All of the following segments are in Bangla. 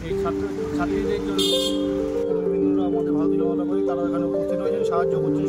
এই ছাত্রীদের জন্য কর্মীবৃন্দরা আমাদের ভারতীয় জনতা পার্টি তারা এখানে উপস্থিত হয়েছেন, সাহায্য করছেন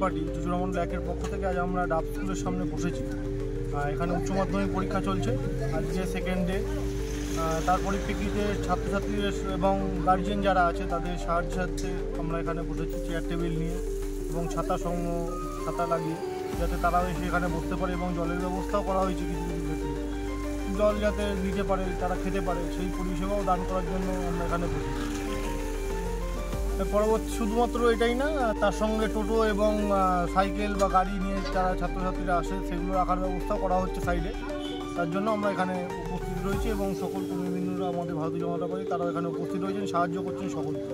পার্টি চুচুড়ামন্ডল 1-এর পক্ষ থেকে আজ আমরা ডাব স্কুলের সামনে বসেছি। এখানে উচ্চ মাধ্যমিক পরীক্ষা চলছে, আজকে সেকেন্ড ডে। তার পরিপ্রেক্ষিতে ছাত্রছাত্রীদের এবং গার্জিয়ান যারা আছে তাদের সাহায্যার্থে আমরা এখানে বসেছি চেয়ার টেবিল নিয়ে এবং ছাতা লাগিয়ে, যাতে তারা এসে এখানে বসতে পারে এবং জলের ব্যবস্থাও করা হয়েছে কিছু কিছু ক্ষেত্রে, জল যাতে নিতে পারে, তারা খেতে পারে, সেই পরিষেবাও দান করার জন্য আমরা এখানে বসেছি। পরবর্তী শুধুমাত্র এটাই না, তার সঙ্গে টোটো এবং সাইকেল বা গাড়ি নিয়ে যারা ছাত্রছাত্রীরা আসে সেগুলো রাখার ব্যবস্থা করা হচ্ছে সাইডে। তার জন্য আমরা এখানে উপস্থিত রয়েছি এবং সকল কর্মীবৃন্দরা আমাদের ভারতীয় জনতা পার্টি তারা এখানে উপস্থিত রয়েছেন, সাহায্য করছেন সকলকে।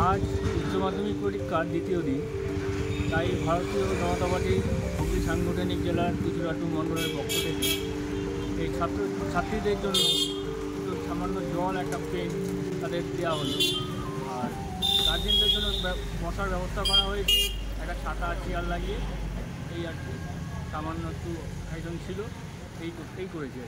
আজ উচ্চ মাধ্যমিক পরীক্ষার দ্বিতীয় দিন, তাই ভারতীয় জনতা পার্টি হুগলি সাংগঠনিক জেলার চুচুড়া মণ্ডলের পক্ষ থেকে এই ছাত্রীদের জন্য সামান্য জল, একটা পেন তাদের দেওয়া হলো। আর গার্জেনদের জন্য বসার ব্যবস্থা করা হয়েছে, একটা ছাতা চেয়ার লাগিয়ে। এই আর কি সামান্য একটু আয়োজন ছিল, এই করতেই করেছে।